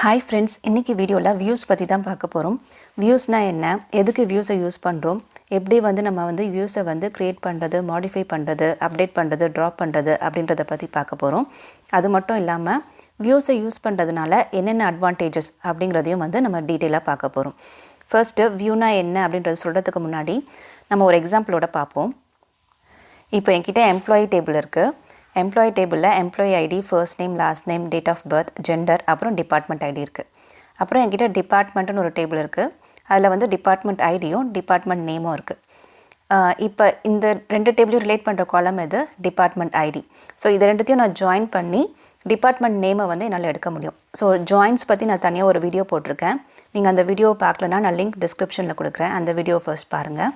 Hi friends, இன்னைக்கு வீடியோல views பத்தி தான் பார்க்க போறோம். Viewsனா என்ன? எதுக்கு viewஸை யூஸ் பண்றோம்? எப்படி நம்ம viewஸை கிரியேட் பண்றது, மாடிஃபை பண்றது, அப்டேட் பண்றது, டிராப் பண்றது அப்படின்றத பத்தி பார்க்க போறோம். அது மட்டும் இல்லாம viewஸை யூஸ் பண்றதுனால என்னென்ன அட்வான்டேஜஸ் அப்படிங்கறதையும் நம்ம டீடைலா பார்க்க போறோம். ஃபர்ஸ்ட் viewனா என்ன அப்படின்றது சொல்றதுக்கு முன்னாடி நம்ம ஒரு எக்ஸாம்பிளோட பார்ப்போம். இப்போ என்கிட்ட எம்ப்ளாயி டேபிள் இருக்கு. எம்ப்ளாயி டேபிளில் employee ID, first name, last name, date of birth, gender, அப்புறம் டிபார்ட்மெண்ட் ஐடி இருக்குது. அப்புறம் என்கிட்ட டிபார்ட்மெண்ட்டுன்னு ஒரு டேபிள் இருக்குது. அதில் டிபார்ட்மெண்ட் ஐடியும் டிபார்ட்மெண்ட் நேமும் இருக்குது. இப்போ இந்த ரெண்டு டேபிளையும் ரிலேட் பண்ணுற காலம் எது? Department IT. ஸோ இது ரெண்டுத்தையும் நான் ஜாயின் பண்ணி டிபார்ட்மெண்ட் நேமை என்னால் எடுக்க முடியும். ஸோ ஜாயின்ஸ் பற்றி நான் தனியாக ஒரு வீடியோ போட்டிருக்கேன். நீங்கள் அந்த வீடியோவை பார்க்கலன்னா நான் லிங்க் டிஸ்கிரிப்ஷனில் கொடுக்குறேன். அந்த வீடியோ ஃபர்ஸ்ட் பாருங்கள்.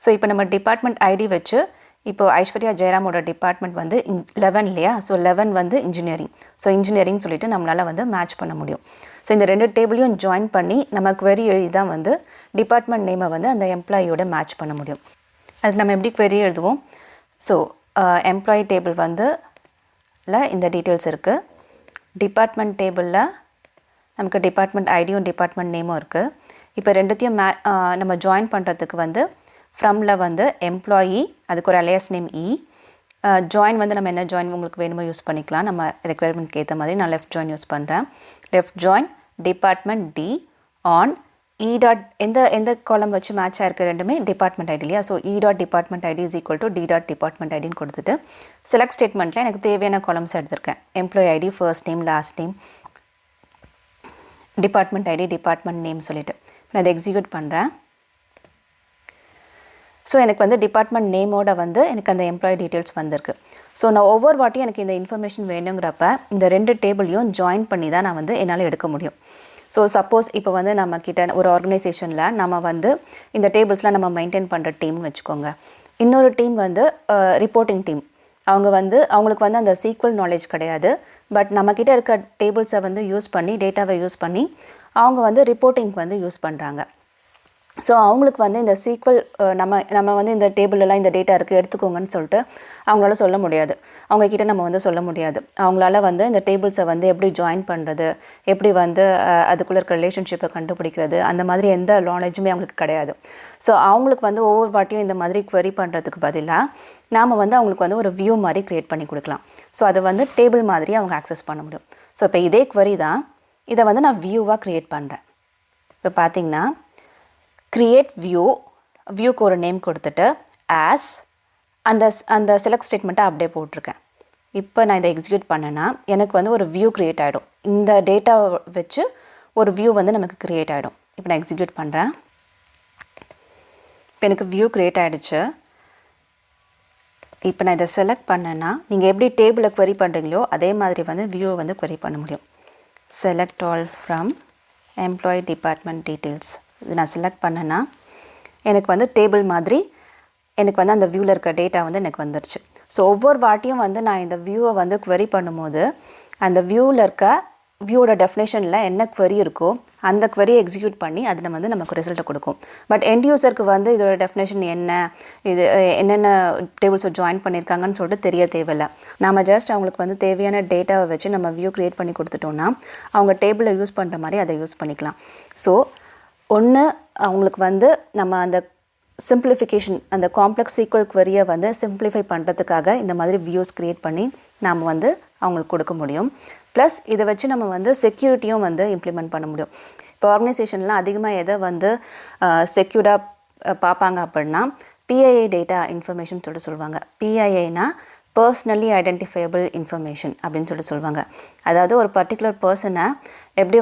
ஸோ இப்போ நம்ம டிபார்ட்மெண்ட் ஐடி வச்சு இப்போ ஐஸ்வர்யா ஜெயராமோட டிபார்ட்மெண்ட் 11 இல்லையா? So 11 engineering. ஸோ இன்ஜினியரிங் சொல்லிட்டு நம்மளால் மேட்ச் பண்ண முடியும். ஸோ இந்த ரெண்டு டேபிளையும் ஜாயின் பண்ணி நம்ம query எழுதி தான் டிபார்ட்மெண்ட் நேமை அந்த எம்ப்ளாயியோட மேட்ச் பண்ண முடியும். அதுக்கு நம்ம எப்படி query எழுதுவோம்? ஸோ எம்ப்ளாயி டேபிள் இந்த டீட்டெயில்ஸ் இருக்குது. டிபார்ட்மெண்ட் டேபிளில் நமக்கு டிபார்ட்மெண்ட் ஐடியும் டிபார்ட்மெண்ட் நேமும் இருக்குது. இப்போ ரெண்டுத்தையும் நம்ம ஜாயின் பண்ணுறதுக்கு ஃப்ரமில் எம்ப்ளாயி, அதுக்கு ஒரு அலையஸ் நேம் இ. ஜாயின் நம்ம என்ன ஜாயின் உங்களுக்கு வேணுமோ யூஸ் பண்ணிக்கலாம். நம்ம ரெக்குயர்மெண்ட்க்கு ஏற்ற மாதிரி நான் லெஃப்ட் ஜாயின் யூஸ் பண்ணுறேன். Left join department D on E dot எந்த காலம் வச்சு மேட்ச் ஆயிருக்கு ரெண்டுமே டிபார்ட்மெண்ட் ஐடி இல்லையா? So E dot department ID is equal to D dot department ஐடின்னு கொடுத்துட்டு செலக்ட் ஸ்டேட்மெண்ட்டில் எனக்கு தேவையான காலம்ஸ் எடுத்திருக்கேன். Employee ID, first name, last name, department ID, department name சொல்லிட்டு நான் அதை எக்ஸிக்யூட் பண்ணுறேன். ஸோ எனக்கு டிபார்ட்மெண்ட் நேமோட எனக்கு அந்த எம்ப்ளாயி டீட்டெயில்ஸ் வந்திருக்கு. ஸோ நான் ஒவ்வொரு வாட்டியும் எனக்கு இந்த இன்ஃபர்மேஷன் வேணுங்கிறப்ப இந்த ரெண்டு டேபிளையும் ஜாயின் பண்ணி தான் நான் என்னால் எடுக்க முடியும். ஸோ சப்போஸ் இப்போ நம்மக்கிட்ட ஒரு ஆர்கனைசேஷனில் நம்ம இந்த டேபிள்ஸ்லாம் நம்ம மெயின்டைன் பண்ணுற டீம்னு வச்சுக்கோங்க. இன்னொரு டீம் ரிப்போர்ட்டிங் டீம். அவங்க அவங்களுக்கு அந்த SQL நாலேஜ் கிடையாது. பட் நம்மக்கிட்ட இருக்க டேபிள்ஸை யூஸ் பண்ணி, டேட்டாவை யூஸ் பண்ணி அவங்க ரிப்போர்ட்டிங்க்கு யூஸ் பண்ணுறாங்க. ஸோ அவங்களுக்கு இந்த SQL நம்ம இந்த டேபிளெலாம் இந்த டேட்டா இருக்குது எடுத்துக்கோங்கன்னு சொல்லிட்டு அவங்களால சொல்ல முடியாது. அவங்கக்கிட்ட நம்ம சொல்ல முடியாது. அவங்களால இந்த டேபிள்ஸை எப்படி ஜாயின் பண்ணுறது, எப்படி அதுக்குள்ளே இருக்க ரிலேஷன்ஷிப்பை கண்டுபிடிக்கிறது, அந்த மாதிரி எந்த நாலேஜுமே அவங்களுக்கு கிடையாது. ஸோ அவங்களுக்கு ஒவ்வொரு வாட்டியும் இந்த மாதிரி query பண்ணுறதுக்கு பதிலாக நாம் அவங்களுக்கு ஒரு வியூ மாதிரி க்ரியேட் பண்ணி கொடுக்கலாம். ஸோ அதை டேபிள் மாதிரி அவங்க ஆக்சஸ் பண்ண முடியும். ஸோ இப்போ இதே query தான். இதை நான் வியூவாக க்ரியேட் பண்ணுறேன். இப்போ பார்த்திங்கன்னா create வியூக்கு ஒரு நேம் கொடுத்துட்டு ஆஸ் அந்த செலக்ட் ஸ்டேட்மெண்ட்டை அப்படியே போட்டிருக்கேன். இப்போ நான் இதை எக்ஸிக்யூட் பண்ணேன்னா எனக்கு ஒரு வியூ க்ரியேட் ஆகிடும். இந்த டேட்டாவை வச்சு ஒரு வியூ நமக்கு க்ரியேட் ஆகிடும். இப்போ நான் எக்ஸிக்யூட் பண்ணுறேன். இப்போ எனக்கு வியூ க்ரியேட் ஆகிடுச்சு. இப்போ நான் இதை செலக்ட் பண்ணேன்னா நீங்கள் எப்படி டேபிளை query பண்ணுறீங்களோ அதே மாதிரி வியூவை query பண்ண முடியும். Select all from employee department details. இது நான் செலக்ட் பண்ணேன்னா எனக்கு டேபிள் மாதிரி எனக்கு அந்த வியூவில் இருக்க டேட்டா எனக்கு வந்துருச்சு. ஸோ ஒவ்வொரு வாட்டியும் நான் இந்த வியூவை query பண்ணும்போது அந்த வியூவில் இருக்க வியூவோட டெஃபினேஷனில் என்ன query இருக்கோ அந்த queryயை எக்ஸிக்யூட் பண்ணி அது நமக்கு ரிசல்ட்டை கொடுக்கும். பட் எண்ட் யூசருக்கு இதோட டெஃபினேஷன் என்ன, இது என்னென்ன டேபிள்ஸை ஜாயின் பண்ணியிருக்காங்கன்னு சொல்லிட்டு தெரிய தேவையில்லை. நம்ம ஜஸ்ட் அவங்களுக்கு தேவையான டேட்டாவை வச்சு நம்ம வியூ க்ரியேட் பண்ணி கொடுத்துட்டோன்னா அவங்க டேபிளை யூஸ் பண்ணுற மாதிரி அதை யூஸ் பண்ணிக்கலாம். ஸோ ஒன்று அவங்களுக்கு நம்ம அந்த சிம்பிளிஃபிகேஷன், அந்த காம்ப்ளெக்ஸ் SQL queryயை சிம்பிளிஃபை பண்ணுறதுக்காக இந்த மாதிரி வியூஸ் க்ரியேட் பண்ணி நாம் அவங்களுக்கு கொடுக்க முடியும். ப்ளஸ் இதை வச்சு நம்ம செக்யூரிட்டியும் இம்ப்ளிமெண்ட் பண்ண முடியும். இப்போ ஆர்கனைசேஷன்லாம் அதிகமாக எதை செக்யூர்டாக பார்ப்பாங்க அப்படின்னா PII டேட்டா இன்ஃபர்மேஷன் சொல்லுவாங்க. PIIனா பர்சனலி ஐடென்டிஃபையபிள் இன்ஃபர்மேஷன் அப்படின்னு சொல்லுவாங்க. அதாவது ஒரு பர்டிகுலர் பர்சனை எப்படி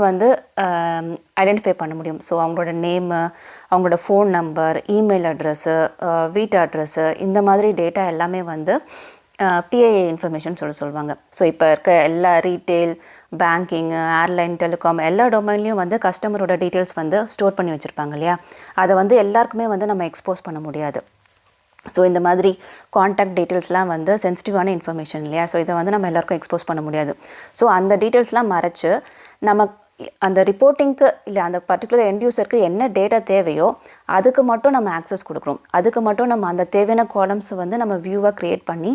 ஐடென்டிஃபை பண்ண முடியும். ஸோ அவங்களோட நேமு, அவங்களோட ஃபோன் நம்பர், இமெயில் அட்ரஸ்ஸு, வீட்டு அட்ரஸ்ஸு, இந்த மாதிரி டேட்டா எல்லாமே PII இன்ஃபர்மேஷன் சொல்லுவாங்க. ஸோ இப்போ இருக்க எல்லா ரீட்டெயில், பேங்கிங்கு, ஏர்லைன், டெலிகாம் எல்லா டொமைன்லேயும் கஸ்டமரோட டீட்டெயில்ஸ் ஸ்டோர் பண்ணி வச்சுருப்பாங்க இல்லையா? அதை எல்லாருக்குமே நம்ம எக்ஸ்போஸ் பண்ண முடியாது. ஸோ இந்த மாதிரி காண்டாக்ட் டீட்டெயில்ஸ்லாம் சென்சிட்டிவான இன்ஃபர்மேஷன் இல்லையா? ஸோ இதை நம்ம எல்லாருக்கும் எக்ஸ்போஸ் பண்ண முடியாது. ஸோ அந்த டீட்டெயில்ஸ்லாம் மறைச்சு அந்த ரிப்போர்ட்டிங்க்கு இல்லை அந்த பர்டிகுலர் எண்ட் யூசருக்கு என்ன டேட்டா தேவையோ அதுக்கு மட்டும் நம்ம ஆக்சஸ் கொடுக்குறோம். அதுக்கு மட்டும் நம்ம அந்த தேவையான காலம்ஸ் வந்து நம்ம வியூவாக க்ரியேட் பண்ணி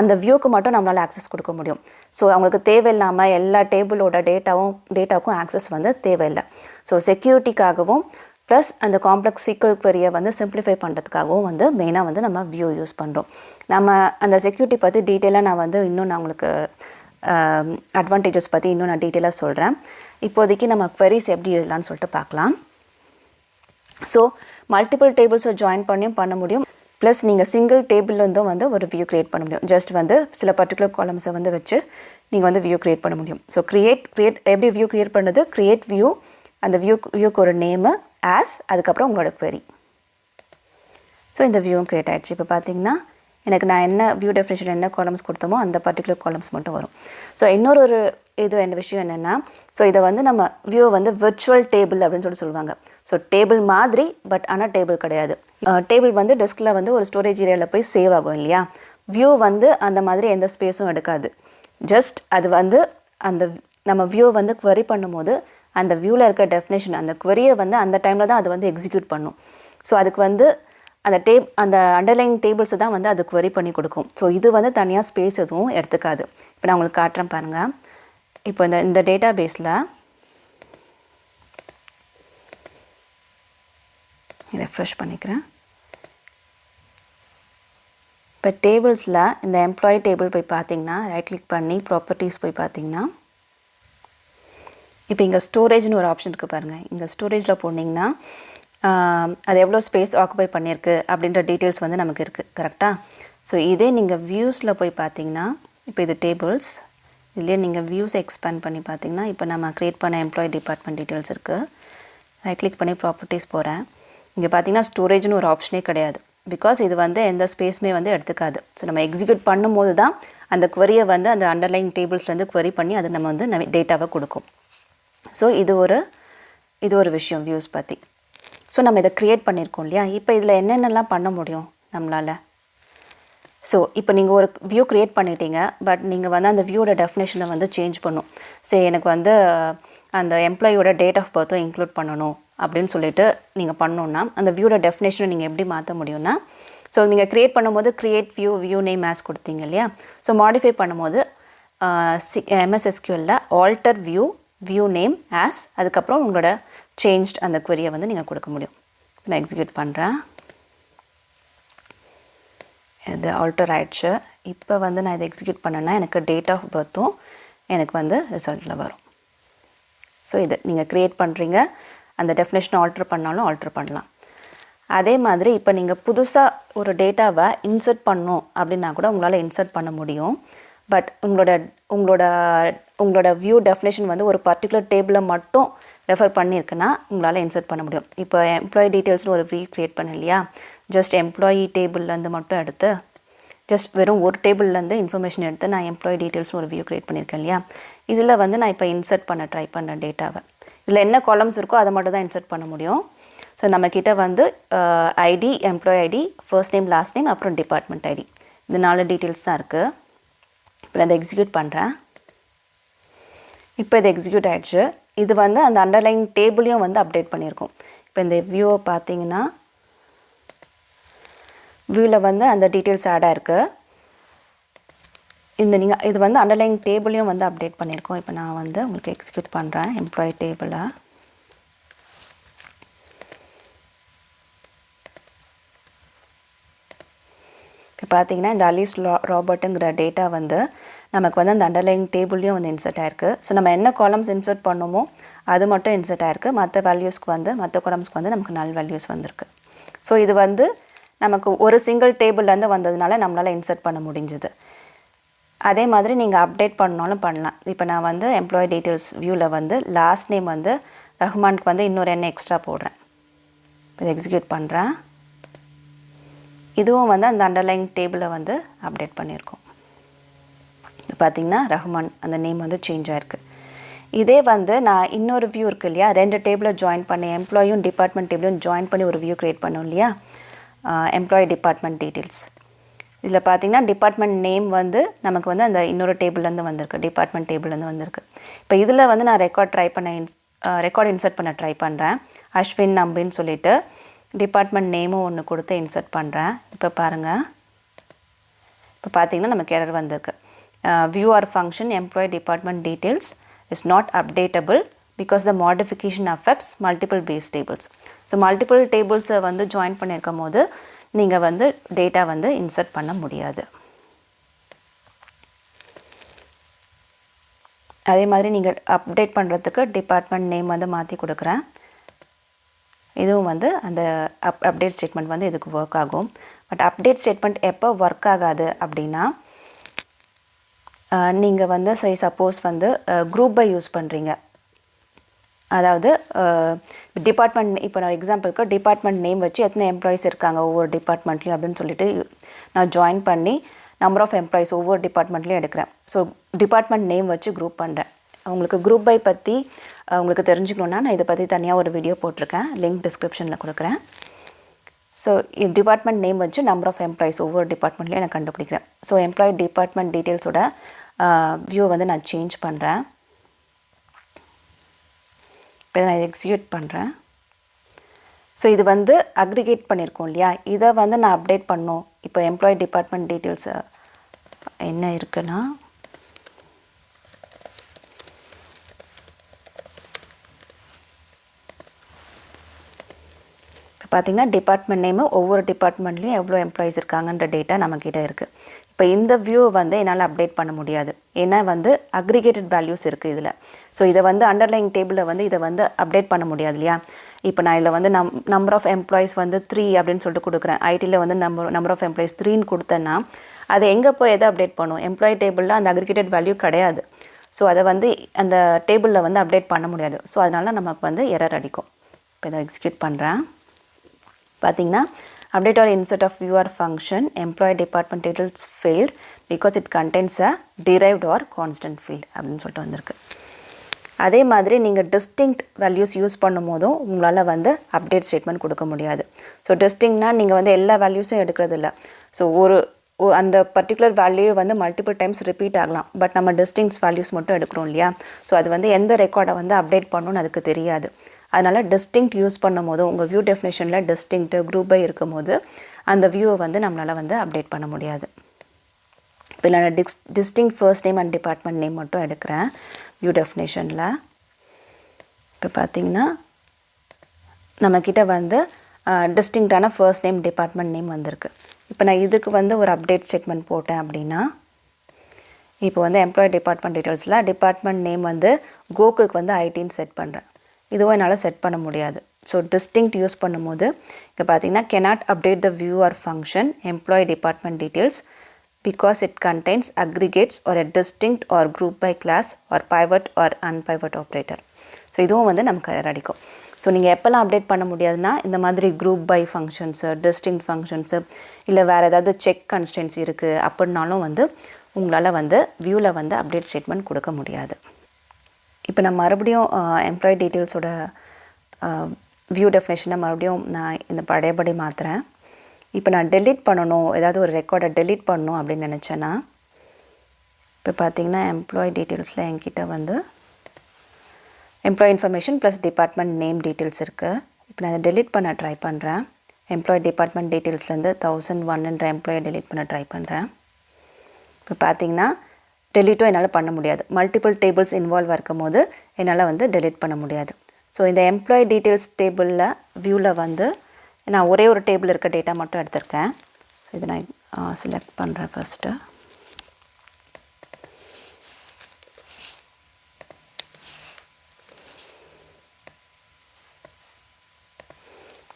அந்த வியூக்கு மட்டும் நம்மளால் ஆக்சஸ் கொடுக்க முடியும். ஸோ அவங்களுக்கு தேவையில்லாமல் எல்லா டேபிளோட டேட்டாவுக்கும் ஆக்சஸ் வந்து தேவையில்லை. ஸோ செக்யூரிட்டிக்காகவும் ப்ளஸ் அந்த காம்ப்ளெக்ஸ் SQL query-யை வந்து சிம்பிளிஃபை பண்ணுறதுக்காகவும் வந்து மெயினாக வந்து நம்ம வியூ யூஸ் பண்ணுறோம். நம்ம அந்த செக்யூரிட்டி பற்றி டீட்டெயிலாக நான் உங்களுக்கு அட்வான்டேஜஸ் பற்றி இன்னும் நான் டீட்டெயிலாக சொல்கிறேன். இப்போதைக்கு நம்ம queries எப்படி எழுதலாம்னு சொல்லிட்டு பார்க்கலாம். ஸோ மல்டிபிள் டேபிள்ஸை ஜாயின் பண்ணியும் பண்ண முடியும். ப்ளஸ் நீங்கள் சிங்கிள் டேபிள்லேருந்தும் வந்து ஒரு வியூ க்ரியேட் பண்ண முடியும். ஜஸ்ட் வந்து சில பர்டிகுலர் காலம்ஸை வந்து வச்சு நீங்கள் வந்து வியூ க்ரியேட் பண்ண முடியும். ஸோ க்ரியேட் எப்படி வியூ க்ரியேட் பண்ணுறது? க்ரியேட் வியூ, அந்த வியூக்கு ஒரு நேமு அதுக்கப்புறம் உங்களோட query. ஸோ இந்த வியூவும் க்ரியேட் ஆகிடுச்சு. இப்போ பார்த்தீங்கன்னா எனக்கு நான் என்ன வியூ டெஃபினேஷன் என்ன காலம்ஸ் கொடுத்தோமோ அந்த பர்டிகுலர் காலம்ஸ் மட்டும் வரும். ஸோ இன்னொரு விஷயம் என்னென்னா, ஸோ இதை வந்து நம்ம வியூ வந்து விர்ச்சுவல் டேபிள் அப்படின்னு சொல்லுவாங்க. ஸோ டேபிள் மாதிரி, பட் ஆனால் டேபிள் கிடையாது. டேபிள் வந்து டெஸ்கில் வந்து ஒரு ஸ்டோரேஜ் ஏரியாவில் போய் சேவ் ஆகும் இல்லையா? வியூ வந்து அந்த மாதிரி எந்த ஸ்பேஸும் எடுக்காது. ஜஸ்ட் அது வந்து அந்த நம்ம வியூ வந்து query பண்ணும்போது அந்த வியூவில் இருக்க டெஃபினேஷன் அந்த query-யை வந்து அந்த டைமில் தான் அது வந்து எக்ஸிக்யூட் பண்ணும். ஸோ அதுக்கு வந்து அந்த அண்டர்லைங் டேபிள்ஸை தான் வந்து அது query பண்ணி கொடுக்கும். ஸோ இது வந்து தனியாக ஸ்பேஸ் எதுவும் எடுத்துக்காது. இப்போ நான் உங்களுக்கு காட்டுறேன் பாருங்கள். இப்போ இந்த டேட்டா பேஸில் ரெஃப்ரெஷ் பண்ணிக்கிறேன். இப்போ டேபிள்ஸில் இந்த எம்ப்ளாயி டேபிள் போய் பார்த்தீங்கன்னா ரைட் கிளிக் பண்ணி ப்ராப்பர்ட்டிஸ் போய் பார்த்தீங்கன்னா இப்போ இங்கே ஸ்டோரேஜ்னு ஒரு ஆப்ஷன் இருக்குது பாருங்கள். இங்கே ஸ்டோரேஜில் போனீங்கன்னா அது எவ்வளோ ஸ்பேஸ் ஆக்குபை பண்ணியிருக்கு அப்படின்ற டீட்டெயில்ஸ் வந்து நமக்கு இருக்குது. கரெக்டாக? ஸோ இதே நீங்கள் வியூஸில் போய் பார்த்தீங்கன்னா இப்போ இது டேபிள்ஸ், இதுலேயே நீங்கள் வியூஸ் எக்ஸ்பேண்ட் பண்ணி பார்த்தீங்கன்னா இப்போ நம்ம க்ரியேட் பண்ண எம்ப்ளாயி டிபார்ட்மெண்ட் டீட்டெயில்ஸ் இருக்குது. ரைட் கிளிக் பண்ணி ப்ராப்பர்ட்டிஸ் போகிறேன். இங்கே பார்த்தீங்கன்னா ஸ்டோரேஜ்னு ஒரு ஆப்ஷனே கிடையாது. பிகாஸ் இது வந்து எந்த ஸ்பேஸுமே வந்து எடுத்துக்காது. ஸோ நம்ம எக்ஸிக்யூட் பண்ணும்போது தான் அந்த query-யை வந்து அந்த அண்டர்லைன் டேபிள்ஸ்லேருந்து query பண்ணி அது நம்ம வந்து டேட்டாவை கொடுக்கும். ஸோ இது ஒரு விஷயம் வியூஸ் பற்றி. ஸோ நம்ம இதை க்ரியேட் பண்ணியிருக்கோம் இல்லையா? இப்போ இதில் என்னென்னலாம் பண்ண முடியும் நம்மளால்? ஸோ இப்போ நீங்கள் ஒரு வியூ க்ரியேட் பண்ணிட்டீங்க, பட் நீங்கள் வந்து அந்த வியூவோட டெஃபினேஷனை வந்து சேஞ்ச் பண்ணும். சரி, எனக்கு வந்து அந்த எம்ப்ளாயியோட டேட் ஆஃப் பர்த்தும் இன்க்ளூட் பண்ணணும் அப்படின்னு சொல்லிட்டு நீங்கள் பண்ணணுன்னா அந்த வியூவோட டெஃபினேஷனை நீங்கள் எப்படி மாற்ற முடியும்னா, ஸோ நீங்கள் க்ரியேட் பண்ணும்போது க்ரியேட் வியூ நேம் ஆஸ் கொடுத்தீங்க இல்லையா? ஸோ மாடிஃபை பண்ணும்போது MS SQL-ல ஆல்டர் வியூ நேம் ஆஸ் அதுக்கப்புறம் உங்களோட சேஞ்ச்ட் அந்த query-யை வந்து நீங்கள் கொடுக்க முடியும். நான் எக்ஸிக்யூட் பண்ணுறேன். இது ஆல்டர் ஆயிடுச்சு. இப்போ வந்து நான் இதை எக்ஸிக்யூட் பண்ணேன்னா எனக்கு டேட் ஆஃப் பர்த்தும் எனக்கு வந்து ரிசல்ட்டில் வரும். ஸோ இது நீங்கள் க்ரியேட் பண்ணுறீங்க, அந்த டெஃபினேஷனை ஆல்டர் பண்ணாலும் ஆல்டர் பண்ணலாம். அதே மாதிரி இப்போ நீங்கள் புதுசாக ஒரு டேட்டாவை இன்சர்ட் பண்ணணும் அப்படின்னா கூட உங்களால் இன்சர்ட் பண்ண முடியும். பட் உங்களோட வியூ டெஃபினேஷன் வந்து ஒரு பர்டிகுலர் டேபிளை மட்டும் ரெஃபர் பண்ணியிருக்குன்னா உங்களால் இன்சர்ட் பண்ண முடியும். இப்போ எம்ப்ளாயி டீட்டெயில்ஸ்னு ஒரு வியூ க்ரியேட் பண்ண இல்லையா? ஜஸ்ட் எம்ப்ளாயி டேபிள்லேருந்து மட்டும் எடுத்து ஜஸ்ட் வெறும் ஒரு டேபிள்லேருந்து இன்ஃபர்மேஷன் எடுத்து நான் எம்ப்ளாயி டீட்டெயில்ஸ்னு ஒரு வியூ க்ரியேட் பண்ணியிருக்கேன் இல்லையா? இதில் வந்து நான் இப்போ இன்சர்ட் பண்ண ட்ரை பண்ணுறேன் டேட்டாவை. இதில் என்ன காலம்ஸ் இருக்கோ அதை மட்டும் தான் இன்சர்ட் பண்ண முடியும். ஸோ நம்மக்கிட்ட வந்து ID, employee ID, first name, last name, அப்புறம் டிபார்ட்மெண்ட் ஐடி, இந்த 4 டீட்டெயில்ஸ் தான் இருக்குது. இப்போ நான் அதை எக்ஸிக்யூட் பண்ணுறேன். இப்போ இது எக்ஸிக்யூட் ஆகிடுச்சு. இது வந்து அந்த அண்டர்லைன் டேபிளையும் வந்து அப்டேட் பண்ணியிருக்கோம். இப்போ இந்த வியூவை பார்த்தீங்கன்னா வியூவில் வந்து அந்த டீட்டெயில்ஸ் ஆட் ஆகிருக்கு. இது வந்து அண்டர்லைன் டேபிளையும் வந்து அப்டேட் பண்ணியிருக்கோம். இப்போ நான் வந்து உங்களுக்கு எக்ஸிக்யூட் பண்ணுறேன் எம்ப்ளாயி டேபிளை. இப்போ பார்த்தீங்கன்னா இந்த அலீஸ் ராபர்ட்டுங்கிற டேட்டா வந்து நமக்கு வந்து அந்த அண்டர்லைன் டேபிள்லையும் வந்து இன்சர்ட் ஆயிருக்கு. ஸோ நம்ம என்ன காலம்ஸ் இன்சர்ட் பண்ணோமோ அது மட்டும் இன்சர்ட் ஆயிருக்கு. மற்ற காலம்ஸ்க்கு வந்து நமக்கு நல் வேல்யூஸ் வந்திருக்கு. ஸோ இது வந்து நமக்கு ஒரு சிங்கிள் டேபிள்லேருந்து வந்ததுனால நம்மளால் இன்சர்ட் பண்ண முடிஞ்சுது. அதே மாதிரி நீங்கள் அப்டேட் பண்ணாலும் பண்ணலாம். இப்போ நான் வந்து எம்ப்ளாயி டீட்டெயில்ஸ் வியூவில் வந்து லாஸ்ட் நேம் வந்து ரஹ்மானுக்கு வந்து இன்னொரு எண்ணெய் எக்ஸ்ட்ரா போடுறேன். இப்போ எக்ஸிக்யூட் பண்ணுறேன். இதுவும் வந்து அந்த அண்டர்லைன் டேபிளை வந்து அப்டேட் பண்ணியிருக்கோம். பார்த்திங்கன்னா ரஹ்மான் அந்த நேம் வந்து சேஞ்ச் ஆகிருக்கு. இதே வந்து நான் இன்னொரு வியூ இருக்குது இல்லையா, 2 டேபிளை ஜாயின் பண்ணி எம்ப்ளாயும் டிபார்ட்மெண்ட் டேபிளையும் ஜாயின் பண்ணி ஒரு வியூ க்ரியேட் பண்ணோம் இல்லையா, எம்ப்ளாயி டிபார்ட்மெண்ட் டீட்டெயில்ஸ். இதில் பார்த்தீங்கன்னா டிபார்ட்மெண்ட் நேம் வந்து நமக்கு வந்து அந்த இன்னொரு டேபிள்லேருந்து வந்திருக்கு, டிபார்ட்மெண்ட் டேபிள்லேருந்து வந்திருக்கு. இப்போ இதில் வந்து நான் ரெக்கார்ட் இன்சர்ட் பண்ண ட்ரை பண்ணுறேன். அஸ்வின் நம்பின்னு சொல்லிட்டு டிபார்ட்மெண்ட் நேமும் ஒன்று கொடுத்து இன்சர்ட் பண்ணுறேன். இப்போ பாருங்கள், இப்போ பார்த்தீங்கன்னா நமக்கு எரர் வந்திருக்கு. View or function employee department details is not updatable because the modification affects multiple base tables. So multiple டேபிள்ஸை வந்து ஜாயின் பண்ணியிருக்கும் போது நீங்கள் வந்து டேட்டா வந்து இன்சர்ட் பண்ண முடியாது. அதே மாதிரி நீங்கள் அப்டேட் பண்ணுறதுக்கு டிபார்ட்மெண்ட் நேம் வந்து மாற்றி கொடுக்குறேன். இதுவும் வந்து அந்த அப்டேட் ஸ்டேட்மெண்ட் வந்து இதுக்கு ஒர்க் ஆகும். பட் அப்டேட் ஸ்டேட்மெண்ட் எப்போ ஒர்க் ஆகாது அப்படின்னா, நீங்கள் வந்து சப்போஸ் வந்து குரூப் பை யூஸ் பண்ணுறீங்க. அதாவது டிபார்ட்மெண்ட், இப்போ நான் எக்ஸாம்பிளுக்கு டிபார்ட்மெண்ட் நேம் வச்சு எத்தனை எம்ப்ளாயிஸ் இருக்காங்க ஒவ்வொரு டிபார்ட்மெண்ட்லேயும் அப்படின்னு சொல்லிட்டு நான் ஜாயின் பண்ணி நம்பர் ஆஃப் எம்ப்ளாயிஸ் ஒவ்வொரு டிபார்ட்மெண்ட்லேயும் எடுக்கிறேன். ஸோ டிபார்ட்மெண்ட் நேம் வச்சு குரூப் பண்ணுறேன். உங்களுக்கு குரூப் பை பற்றி உங்களுக்கு தெரிஞ்சுக்கணுன்னா நான் இதை பற்றி தனியாக ஒரு வீடியோ போட்டிருக்கேன், லிங்க் டிஸ்கிரிப்ஷனில் கொடுக்குறேன். ஸோ டிபார்ட்மெண்ட் நேம் வச்சு நம்பர் ஆஃப் எம்ப்ளாயிஸ் ஒவ்வொரு டிபார்ட்மெண்ட்லேயும் நான் கண்டுபிடிக்கிறேன். ஸோ எம்ப்ளாயி டிபார்ட்மெண்ட் டீட்டெயில்ஸோட வியூ வந்து நான் சேஞ்ச் பண்ணுறேன். இப்போ நான் எக்ஸிக்யூட் பண்ணுறேன். ஸோ இது வந்து அக்ரிகேட் பண்ணியிருக்கோம் இல்லையா, இதை வந்து நான் அப்டேட் பண்ணோம். இப்போ எம்ப்ளாயி டிபார்ட்மெண்ட் டீட்டெயில்ஸ் என்ன இருக்குன்னா, இப்போ பார்த்திங்கன்னா டிபார்ட்மெண்ட் நேமு ஒவ்வொரு டிபார்ட்மெண்ட்லேயும் எவ்வளோ எம்ப்ளாயிஸ் இருக்காங்கன்ற டேட்டா நம்மக்கிட்ட இருக்குது. இப்போ இந்த வியூ வந்து என்னால் அப்டேட் பண்ண முடியாது, ஏன்னா வந்து அக்ரிகேட்டட் வேல்யூஸ் இருக்குது இதில். ஸோ இதை வந்து அண்டர்லைங் டேபிளில் வந்து இதை வந்து அப்டேட் பண்ண முடியாது இல்லையா. இப்போ நான் இதில் வந்து நம்பர் ஆஃப் எம்ப்ளாயிஸ் வந்து 3 அப்படின்னு சொல்லிட்டு கொடுக்குறேன். ஐடியில் வந்து நம்பர் ஆஃப் எம்ப்ளாயிஸ் 3ன்னு கொடுத்தேன்னா அது எங்கே போய் எதை அப்டேட் பண்ணும்? எம்ப்ளாயி டேபிளில் அந்த அக்ரிகேட்டட் வேல்யூ கிடையாது. ஸோ அதை வந்து அந்த டேபிளில் வந்து அப்டேட் பண்ண முடியாது. ஸோ அதனால் நமக்கு வந்து எரர் அடிக்கும். இப்போ இதை எக்ஸிக்யூட் பண்ணுறேன். பார்த்திங்கன்னா update or insert of viewer function employee department details failed because it contains a derived or constant field அப்படின்னு சொல்லிட்டு வந்திருக்கு. அதே மாதிரி நீங்கள் டிஸ்டிங்க்ட் வேல்யூஸ் யூஸ் பண்ணும் போதும் உங்களால் வந்து அப்டேட் ஸ்டேட்மெண்ட் கொடுக்க முடியாது. ஸோ டிஸ்டிங்க்னா நீங்கள் வந்து எல்லா வேல்யூஸும் எடுக்கிறது இல்லை. ஸோ அந்த பர்டிகுலர் வேல்யூ வந்து மல்டிபிள் டைம்ஸ் ரிப்பீட் ஆகலாம். பட் நம்ம டிஸ்டிங்க்ட் வேல்யூஸ் மட்டும் எடுக்கிறோம் இல்லையா. ஸோ அது வந்து எந்த ரெக்கார்டை வந்து அப்டேட் பண்ணணும்னு அதுக்கு தெரியாது. அதனால் டிஸ்டிங்க்ட் யூஸ் பண்ணும் போது உங்கள் வியூ டெஃபினேஷனில் டிஸ்டிங்க்ட் குரூப் பை இருக்கும் போது அந்த வியூவை வந்து நம்மளால் வந்து அப்டேட் பண்ண முடியாது. இப்போ நான் distinct first name and department name மட்டும் எடுக்கிறேன் வியூ டெஃபினேஷனில். இப்போ பார்த்திங்கன்னா நம்மக்கிட்ட வந்து டிஸ்டிங்க்டான ஃபர்ஸ்ட் நேம் டிபார்ட்மெண்ட் நேம் வந்திருக்கு. இப்போ நான் இதுக்கு வந்து ஒரு அப்டேட் ஸ்டேட்மெண்ட் போட்டேன் அப்படின்னா, இப்போ வந்து எம்ப்ளாயி டிபார்ட்மெண்ட் டீட்டெயில்ஸில் டிபார்ட்மெண்ட் நேம் வந்து கோகுலுக்கு வந்து ஐடின்னு செட் பண்ணுறேன். இதுவும் என்னால் செட் பண்ண முடியாது. ஸோ டிஸ்டிங்க்ட் யூஸ் பண்ணும்போது இங்கே பார்த்தீங்கன்னா cannot update the view or function employee department details because it contains aggregates or a distinct or group by class or pivot or unpivot operator. So இதுவும் வந்து நமக்கு எரர் அடிக்கும். So நீங்கள் எப்போல்லாம் update பண்ண முடியாதுன்னா இந்த மாதிரி group by functions, distinct functions, இல்லை வேறு ஏதாவது செக் கன்ஸ்டன்ஸ் இருக்குது அப்படின்னாலும் வந்து உங்களால் வந்து வியூவில் வந்து அப்டேட் ஸ்டேட்மெண்ட் கொடுக்க முடியாது. இப்போ நான் மறுபடியும் எம்ப்ளாயி டீட்டெயில்ஸோட வியூ டெஃபினேஷனை மறுபடியும் நான் இந்த பழையபடி மாற்றுறேன். இப்போ நான் டெலீட் பண்ணணும், ஏதாவது ஒரு ரெக்கார்டை டெலீட் பண்ணணும் அப்படின்னு நினச்சேன்னா, இப்போ பார்த்திங்கன்னா எம்ப்ளாயி டீட்டெயில்ஸில் என்கிட்ட வந்து employee information plus department name details இருக்குது. இப்போ நான் அதை டெலீட் பண்ண ட்ரை பண்ணுறேன். எம்ப்ளாயி டிபார்ட்மெண்ட் டீட்டெயில்ஸ்லேருந்து 1001ன்ற எம்ப்ளாயை டெலீட் பண்ண ட்ரை பண்ணுறேன். இப்போ பார்த்திங்கன்னா டெலீட்டும் என்னால் பண்ண முடியாது. மல்டிபிள் டேபிள்ஸ் இன்வால்வ் இருக்கும் போது என்னால் வந்து டெலீட் பண்ண முடியாது. ஸோ இந்த எம்ப்ளாயி டீட்டெயில்ஸ் டேபிளில் வியூவில் வந்து நான் ஒரே ஒரு டேபிள் இருக்க டேட்டா மட்டும் எடுத்திருக்கேன். ஸோ இதை நான் செலக்ட் பண்ணுறேன் ஃபஸ்ட்டு.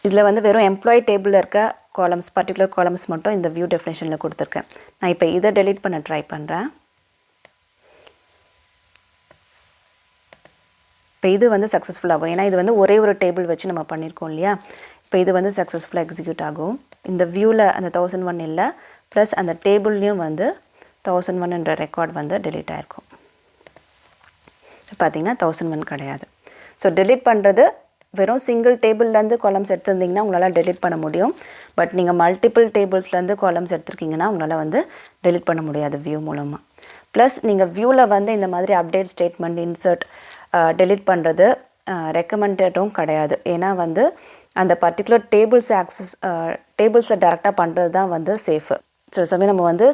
இதில் வந்து வெறும் எம்ப்ளாயி டேபிளில் இருக்க காலம்ஸ், பர்டிகுலர் காலம்ஸ் மட்டும் இந்த வியூ டெஃபினேஷனில் கொடுத்துருக்கேன். நான் இப்போ இதை டெலீட் பண்ண ட்ரை பண்ணுறேன். இப்போ இது வந்து சக்ஸஸ்ஃபுல் ஆகும், ஏன்னா இது வந்து ஒரே ஒரு டேபிள் வச்சு நம்ம பண்ணியிருக்கோம் இல்லையா. இப்போ இது வந்து சக்ஸஸ்ஃபுல்லாக எக்ஸிக்யூட் ஆகும். இந்த வியூவில் அந்த 1001 இல்லை, ப்ளஸ் அந்த டேபிள்லேயும் வந்து 1001ன்ற ரெக்கார்ட் வந்து டெலீட் ஆகிருக்கும். பார்த்திங்கன்னா 1001 கிடையாது. ஸோ டெலீட் பண்ணுறது வெறும் சிங்கிள் டேபிள்லேருந்து காலம்ஸ் எடுத்திருந்தீங்கன்னா உங்களால் டெலிட் பண்ண முடியும். பட் நீங்கள் மல்டிபிள் டேபிள்ஸ்லேருந்து காலம்ஸ் எடுத்திருக்கீங்கன்னா உங்களால் வந்து டெலிட் பண்ண முடியாது வியூ மூலமாக. ப்ளஸ் நீங்கள் வியூவில் வந்து இந்த மாதிரி அப்டேட் ஸ்டேட்மெண்ட் இன்சர்ட் டெலிட் பண்ணுறது ரெக்கமெண்டடும் கிடையாது. ஏன்னா வந்து அந்த பர்டிகுலர் டேபிள்ஸை டேரெக்டாக பண்ணுறது தான் வந்து சேஃபு. சில சமயம் நம்ம வந்து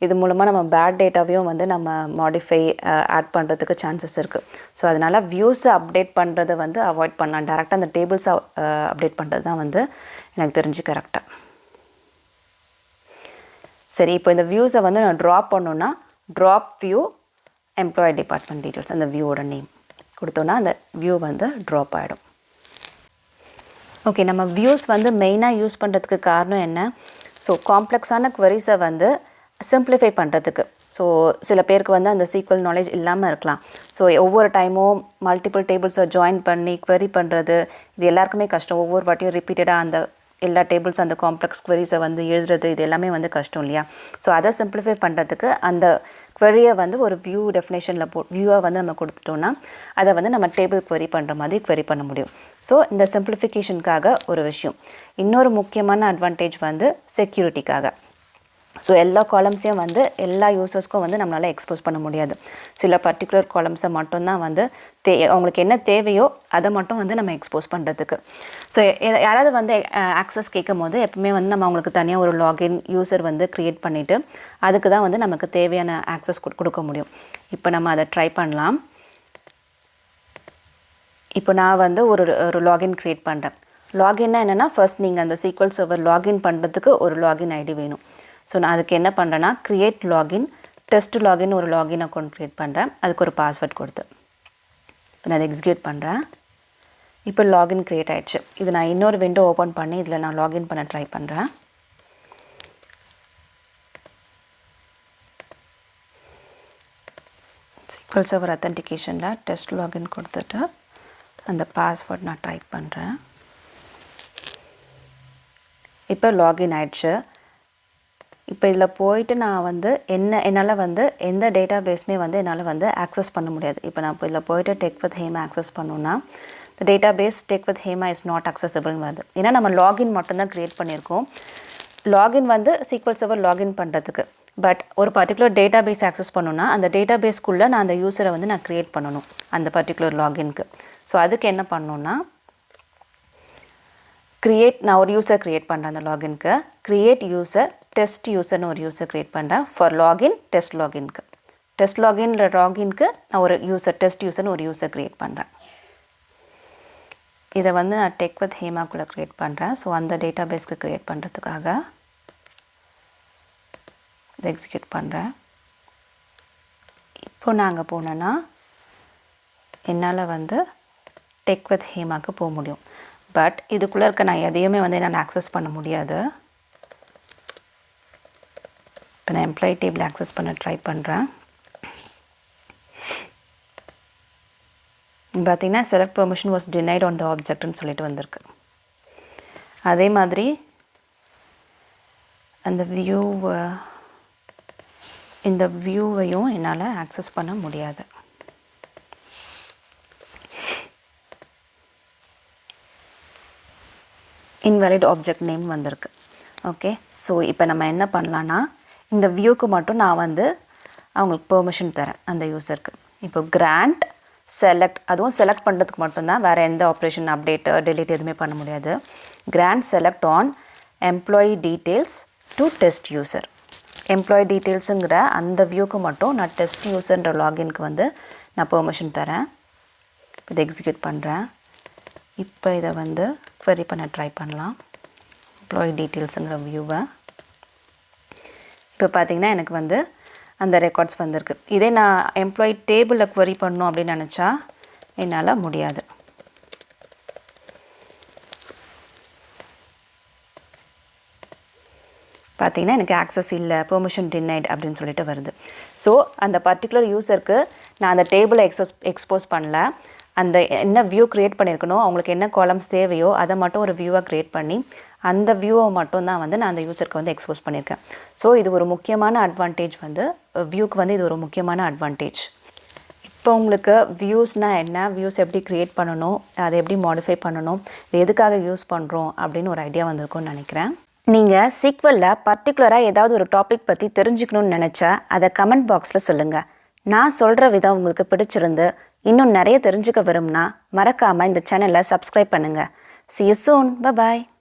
இது மூலமாக நம்ம பேட் டேட்டாவையும் வந்து நம்ம மாடிஃபை ஆட் பண்ணுறதுக்கு சான்சஸ் இருக்குது. ஸோ அதனால் வியூஸை அப்டேட் பண்ணுறதை வந்து அவாய்ட் பண்ணலாம். டேரெக்டாக அந்த டேபிள்ஸை அப்டேட் பண்ணுறது தான் வந்து எனக்கு தெரிஞ்சு கரெக்டாக. சரி, இப்போ இந்த வியூஸை வந்து நான் ட்ராப் பண்ணோன்னா drop view employee department details அந்த வியூவோட நேம் கொடுத்தோன்னா அந்த வியூ வந்து ட்ராப் ஆகிடும். ஓகே, நம்ம வியூஸ் வந்து மெயினாக யூஸ் பண்ணுறதுக்கு காரணம் என்ன? ஸோ காம்ப்ளெக்ஸான குவரிஸை வந்து சிம்பிளிஃபை பண்ணுறதுக்கு. ஸோ சில பேருக்கு வந்து அந்த SQL நாலேஜ் இல்லாமல் இருக்கலாம். ஸோ ஒவ்வொரு டைமும் மல்டிபிள் டேபிள்ஸை ஜாயின் பண்ணி குவரி பண்ணுறது இது எல்லாருக்குமே கஷ்டம். ஒவ்வொரு வாட்டியும் ரிப்பீட்டடாக அந்த எல்லா டேபிள்ஸ் அந்த காம்ப்ளெக்ஸ் குவரிஸை வந்து எழுதுறது இது எல்லாமே வந்து கஷ்டம் இல்லையா? ஸோ அதை சிம்பிளிஃபை பண்ணுறதுக்கு அந்த குவரியை வந்து ஒரு வியூ டெஃபினேஷனில் வியூவாக வந்து நம்ம கொடுத்துட்டோன்னா அதை வந்து நம்ம டேபிள் குவரி பண்ணுற மாதிரி குவரி பண்ண முடியும். ஸோ இந்த சிம்பிளிஃபிகேஷனுக்காக ஒரு விஷயம். இன்னொரு முக்கியமான அட்வான்டேஜ் வந்து செக்யூரிட்டிக்காக. ஸோ எல்லா காலம்ஸையும் வந்து எல்லா யூசர்ஸ்க்கும் வந்து நம்மளால் எக்ஸ்போஸ் பண்ண முடியாது. சில பர்டிகுலர் காலம்ஸை மட்டும்தான் வந்து அவங்களுக்கு என்ன தேவையோ அதை மட்டும் வந்து நம்ம எக்ஸ்போஸ் பண்ணுறதுக்கு. ஸோ யாராவது வந்து ஆக்சஸ் கேட்கும் போது எப்பவுமே வந்து நம்ம அவங்களுக்கு தனியாக ஒரு லாகின் யூசர் வந்து க்ரியேட் பண்ணிவிட்டு அதுக்கு தான் வந்து நமக்கு தேவையான ஆக்சஸ் கொடுக்க முடியும். இப்போ நம்ம அதை ட்ரை பண்ணலாம். இப்போ நான் வந்து ஒரு லாகின் க்ரியேட் பண்ணுறேன். லாகின்னா என்னென்னா ஃபர்ஸ்ட் நீங்கள் அந்த SQL சர்வர் லாகின் பண்ணுறதுக்கு ஒரு லாகின் ஐடி வேணும். ஸோ நான் அதுக்கு என்ன பண்ணுறேன்னா க்ரியேட் லாகின் டெஸ்ட் லாகின் ஒரு லாகின் அக்கௌண்ட் க்ரியேட் பண்ணுறேன். அதுக்கு ஒரு பாஸ்வேர்ட் கொடுத்து இப்போ நான் அதை எக்ஸிக்யூட் பண்ணுறேன். இப்போ லாகின் க்ரியேட் ஆகிடுச்சு. இது நான் இன்னொரு விண்டோ ஓப்பன் பண்ணி இதில் நான் லாகின் பண்ண ட்ரை பண்ணுறேன். SQL சர்வர் அத்தன்டிகேஷனில் டெஸ்ட் லாகின் கொடுத்துட்டு அந்த பாஸ்வேர்ட் நான் டைப் பண்ணுறேன். இப்போ லாகின் ஆகிடுச்சு. இப்போ இதில் போயிட்டு நான் வந்து என்னால் வந்து எந்த டேட்டா பேஸுமே வந்து என்னால் வந்து ஆக்சஸ் பண்ண முடியாது. இப்போ நான் இப்போ இதில் போயிட்டு டெக் வித் ஹேமா ஆக்சஸ் பண்ணோன்னா இந்த டேட்டா பேஸ் டெக் வித் ஹேமா இஸ் நாட் அக்சசபிள்னு வருது. ஏன்னா நம்ம லாகின் மட்டும்தான் க்ரியேட் பண்ணியிருக்கோம். லாகின் வந்து SQL சர்வர் லாகின் பண்ணுறதுக்கு. பட் ஒரு பர்டிகுலர் டேட்டா பேஸ் ஆக்சஸ் பண்ணணுன்னா அந்த டேட்டா பேஸ்க்குள்ளே நான் அந்த யூஸரை வந்து நான் க்ரியேட் பண்ணணும் அந்த பர்டிகுலர் லாகின்க்கு. ஸோ அதுக்கு என்ன பண்ணணுன்னா நான் ஒரு யூஸர் க்ரியேட் பண்ணுறேன் அந்த லாகின்க்கு. க்ரியேட் யூஸர் டெஸ்ட் யூஸர்னு ஒரு யூஸர் க்ரியேட் பண்ணுறேன் ஃபார் லாகின் டெஸ்ட் லாகின்க்கு. டெஸ்ட் லாகின்க்கு நான் ஒரு யூஸர் டெஸ்ட் யூஸர்னு ஒரு யூஸர் க்ரியேட் பண்ணுறேன். இதை வந்து நான் டெக் வித் ஹேமாக்குள்ளே க்ரியேட் பண்ணுறேன். ஸோ அந்த டேட்டா பேஸ்க்கு க்ரியேட் பண்ணுறதுக்காக இதை எக்ஸிக்யூட் பண்ணுறேன். இப்போ நான் அங்கே போனேன்னா என்னால் வந்து டெக் வித் ஹேமாவுக்கு போக முடியும். பட் இதுக்குள்ளே இருக்க நான் எதையுமே வந்து என்னால் ஆக்சஸ் பண்ண முடியாது. இப்போ நான் எம்ப்ளாயி டேபிள் ஆக்சஸ் பண்ண ட்ரை பண்ணுறேன். பார்த்தீங்கன்னா select permission was denied on the ஆப்ஜெக்ட்னு சொல்லிட்டு வந்திருக்கு. அதே மாதிரி அந்த இந்த வியூவையும் என்னால் ஆக்சஸ் பண்ண முடியாது. இன்வாலிட் ஆப்ஜெக்ட் நேம் வந்திருக்கு. ஓகே, ஸோ இப்போ நம்ம என்ன பண்ணலான்னா இந்த வியூக்கு மட்டும் நான் வந்து அவங்களுக்கு பெர்மிஷன் தரேன் அந்த யூஸருக்கு. இப்போ கிராண்ட் செலக்ட் அதுவும் செலக்ட் பண்ணுறதுக்கு மட்டும்தான், வேறு எந்த ஆப்ரேஷன் அப்டேட் டெலிட் எதுவுமே பண்ண முடியாது. Grant select on employee details to test user. Employee டீட்டெயில்ஸுங்கிற அந்த வியூக்கு மட்டும் நான் டெஸ்ட் யூஸர்ன்ற லாகின்க்கு வந்து நான் பெர்மிஷன் தரேன். இதை எக்ஸிக்யூட் பண்ணுறேன். இப்போ இதை வந்து query பண்ண ட்ரை பண்ணலாம். எம்ப்ளாயி டீட்டெயில்ஸுங்கிற வியூவை இப்போ பார்த்திங்கன்னா எனக்கு வந்து அந்த ரெக்கார்ட்ஸ் வந்திருக்கு. இதே நான் எம்ப்ளாயி டேபிளில் query பண்ணணும் அப்படின்னு நினச்சா என்னால் முடியாது. பார்த்திங்கன்னா எனக்கு ஆக்சஸ் இல்லை, பெர்மிஷன் டினைட் அப்படின்னு சொல்லிட்டு வருது. ஸோ அந்த பர்டிகுலர் யூஸருக்கு நான் அந்த டேபிளை எக்ஸ்போஸ் பண்ணல. அந்த என்ன வியூ க்ரியேட் பண்ணியிருக்கணும், அவங்களுக்கு என்ன காலம்ஸ் தேவையோ அதை மட்டும் ஒரு வியூவாக க்ரியேட் பண்ணி அந்த வியூவை மட்டும் தான் வந்து நான் அந்த யூஸருக்கு வந்து எக்ஸ்போஸ் பண்ணியிருக்கேன். ஸோ இது ஒரு முக்கியமான அட்வான்டேஜ் வந்து வியூக்கு வந்து இது ஒரு முக்கியமான அட்வான்டேஜ். இப்போ உங்களுக்கு வியூஸ்னால் என்ன, வியூஸ் எப்படி க்ரியேட் பண்ணணும், அதை எப்படி மாடிஃபை பண்ணணும், இது எதுக்காக யூஸ் பண்ணுறோம் அப்படின்னு ஒரு ஐடியா வந்திருக்கும்னு நினைக்கிறேன். நீங்கள் SQLல் பர்டிகுலராக ஏதாவது ஒரு டாபிக் பற்றி தெரிஞ்சுக்கணுன்னு நினச்சா அதை கமெண்ட் பாக்ஸில் சொல்லுங்கள். நான் சொல்கிற விதம் உங்களுக்கு பிடிச்சிருந்து இன்னும் நிறைய தெரிஞ்சுக்க விரும்புனா மறக்காமல் இந்த சேனலை சப்ஸ்கிரைப் பண்ணுங்கள். See you soon. Bye bye.